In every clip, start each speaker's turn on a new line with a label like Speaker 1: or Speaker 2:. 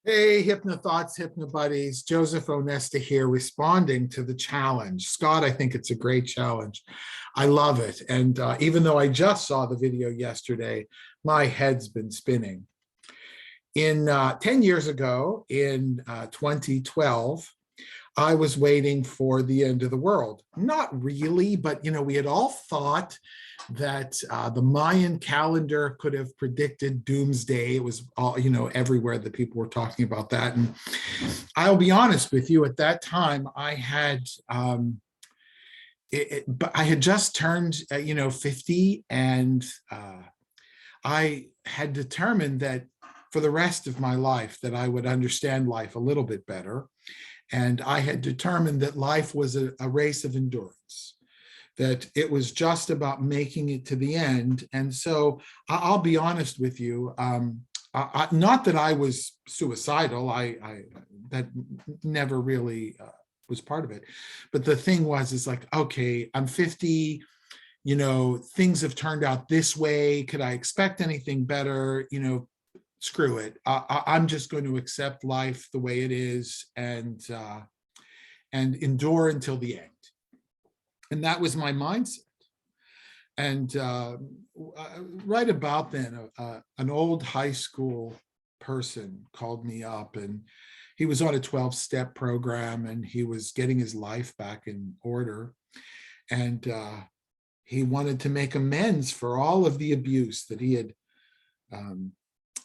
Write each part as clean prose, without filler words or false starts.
Speaker 1: Hey, Hypnothoughts, Hypnobuddies, Joseph Onesta here, responding to the challenge. Scott, I think it's a great challenge. I love it. And even though I just saw the video yesterday, my head's been spinning. In 10 years ago, in 2012, I was waiting for the end of the world. Not really, but we had all thought that the Mayan calendar could have predicted doomsday. It was all, everywhere that people were talking about that. And I'll be honest with you, at that time, I had I had just turned 50, and I had determined that for the rest of my life that I would understand life a little bit better. And I had determined that life was a race of endurance, that it was just about making it to the end. And so I'll be honest with you, not that I was suicidal, that never really was part of it. But the thing was, is like, okay, I'm 50, things have turned out this way. Could I expect anything better? Screw it. I'm just going to accept life the way it is and endure until the end. And that was my mindset. And right about then, an old high school person called me up, and he was on a 12-step program, and he was getting his life back in order. And he wanted to make amends for all of the abuse that he had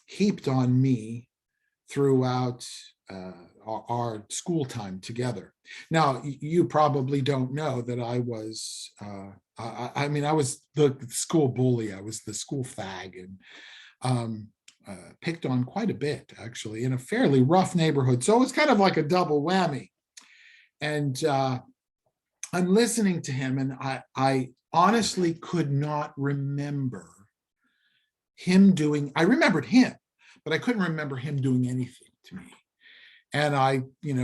Speaker 1: heaped on me throughout our school time together. Now, you probably don't know that I was, I was the school bully. I was the school fag, and picked on quite a bit, actually, in a fairly rough neighborhood. So it was kind of like a double whammy. And I'm listening to him, and I honestly could not remember him doing, I remembered him, but I couldn't remember him doing anything to me. And I,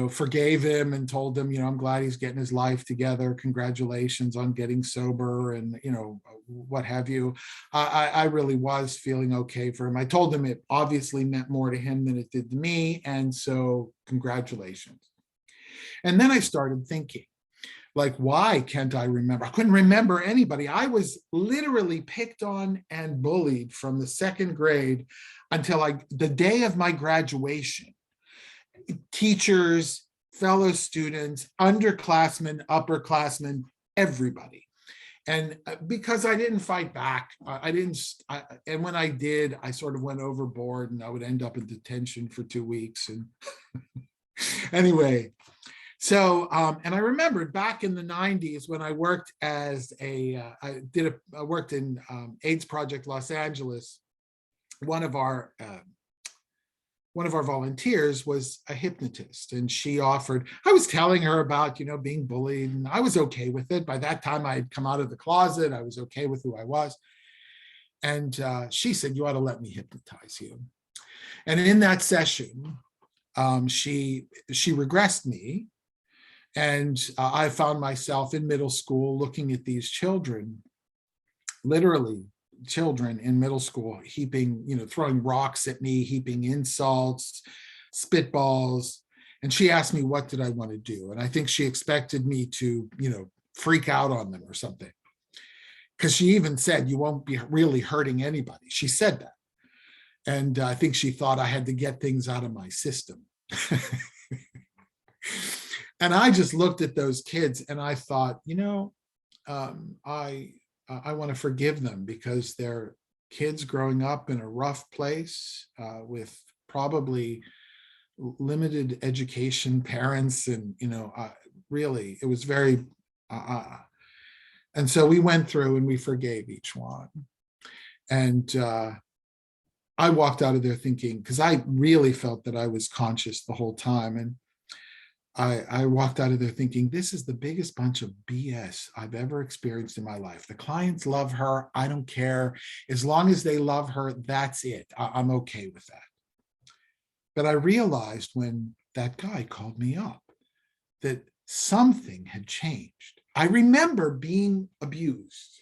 Speaker 1: forgave him and told him, I'm glad he's getting his life together. Congratulations on getting sober and, what have you. I really was feeling okay for him. I told him it obviously meant more to him than it did to me. And so congratulations. And then I started thinking, like, why can't I remember? I couldn't remember anybody. I was literally picked on and bullied from the second grade until the day of my graduation. Teachers, fellow students, underclassmen, upperclassmen, everybody. And because I didn't fight back, and when I did, I sort of went overboard, and I would end up in detention for 2 weeks. And anyway, so, and I remembered back in the 90s when I worked as I worked in AIDS Project Los Angeles. One of our volunteers was a hypnotist, and she offered, I was telling her about, being bullied, and I was okay with it. By that time I had come out of the closet. I was okay with who I was. And she said, you ought to let me hypnotize you. And in that session, she regressed me. And I found myself in middle school looking at these children, literally children in middle school, heaping, throwing rocks at me, heaping insults, spitballs. And she asked me, what did I want to do? And I think she expected me to, freak out on them or something. Because she even said, you won't be really hurting anybody. She said that. And I think she thought I had to get things out of my system. And I just looked at those kids and I thought, I want to forgive them because they're kids growing up in a rough place with probably limited education parents. And, really, it was very, and so we went through and we forgave each one. And I walked out of there thinking, because I really felt that I was conscious the whole time. And I walked out of there thinking, this is the biggest bunch of BS I've ever experienced in my life. The clients love her. I don't care. As long as they love her, that's it. I'm okay with that. But I realized when that guy called me up that something had changed. I remember being abused.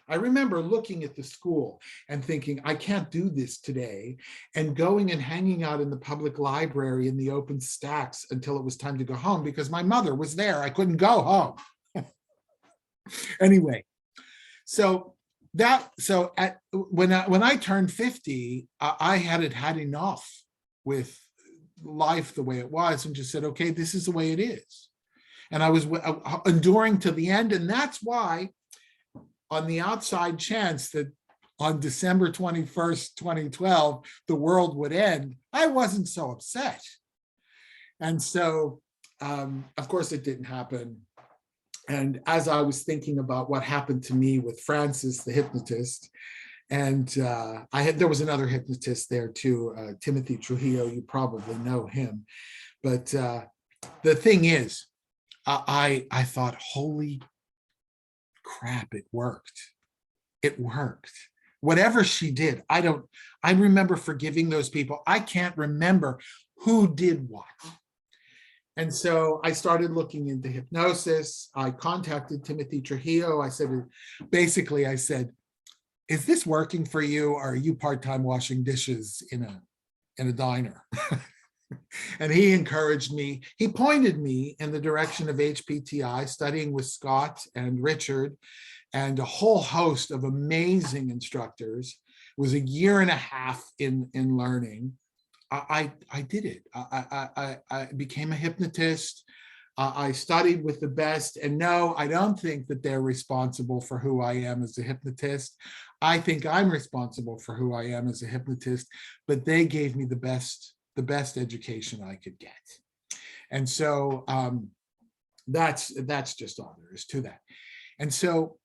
Speaker 1: I remember looking at the school and thinking, I can't do this today, and going and hanging out in the public library in the open stacks until it was time to go home because my mother was there. I couldn't go home. Anyway, so when I turned 50, I had enough with life the way it was and just said, okay, this is the way it is. And I was enduring to the end. And that's why, on the outside chance that on December 21st, 2012, the world would end, I wasn't so upset. And so, of course, it didn't happen. And as I was thinking about what happened to me with Francis, the hypnotist, and there was another hypnotist there too, Timothy Trujillo, you probably know him. But the thing is, I thought, holy crap, it worked. It worked. Whatever she did, I remember forgiving those people. I can't remember who did what. And so I started looking into hypnosis. I contacted Timothy Trujillo. I said, is this working for you? Or are you part-time washing dishes in a diner? And he encouraged me. He pointed me in the direction of HPTI, studying with Scott and Richard and a whole host of amazing instructors. It was a year and a half in learning. I did it. I became a hypnotist. I studied with the best. And no, I don't think that they're responsible for who I am as a hypnotist. I think I'm responsible for who I am as a hypnotist, but they gave me the best education I could get. And so that's just all there is to that. And so,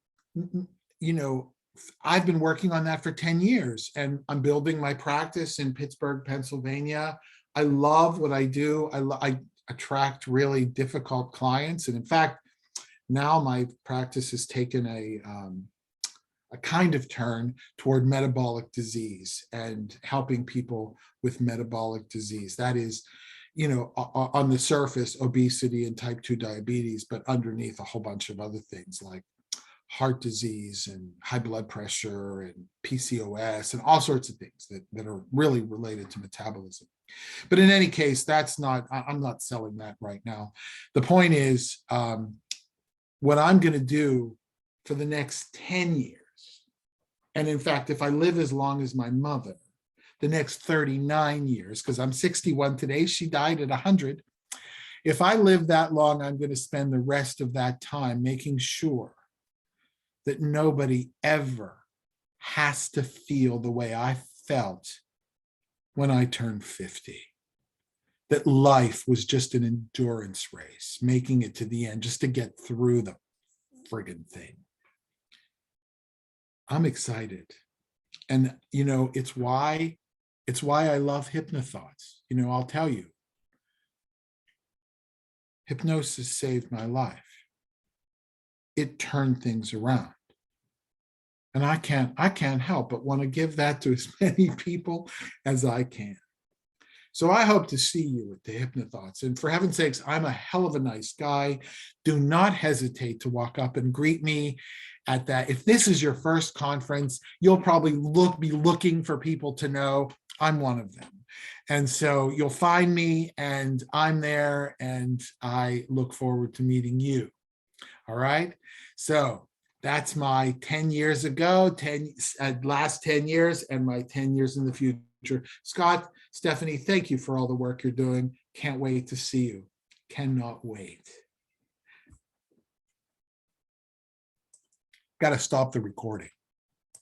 Speaker 1: I've been working on that for 10 years, and I'm building my practice in Pittsburgh, Pennsylvania. I love what I do. I attract really difficult clients. And in fact, now my practice has taken a kind of turn toward metabolic disease and helping people with metabolic disease. That is, on the surface, obesity and type 2 diabetes, but underneath a whole bunch of other things like heart disease and high blood pressure and PCOS and all sorts of things that are really related to metabolism. But in any case, I'm not selling that right now. The point is, what I'm going to do for the next 10 years, and in fact, if I live as long as my mother, the next 39 years, because I'm 61 today, she died at 100. If I live that long, I'm going to spend the rest of that time making sure that nobody ever has to feel the way I felt when I turned 50. That life was just an endurance race, making it to the end just to get through the friggin' thing. I'm excited. And, it's why I love hypnothoughts. I'll tell you, hypnosis saved my life. It turned things around. And I can't help but want to give that to as many people as I can. So I hope to see you at the Hypnothoughts. And for heaven's sakes, I'm a hell of a nice guy. Do not hesitate to walk up and greet me at that. If this is your first conference, you'll probably be looking for people to know. I'm one of them. And so you'll find me, and I'm there, and I look forward to meeting you. All right. So that's my 10 years ago, last 10 years, and my 10 years in the future. Scott, Stephanie, thank you for all the work you're doing. Can't wait to see you. Cannot wait. Got to stop the recording.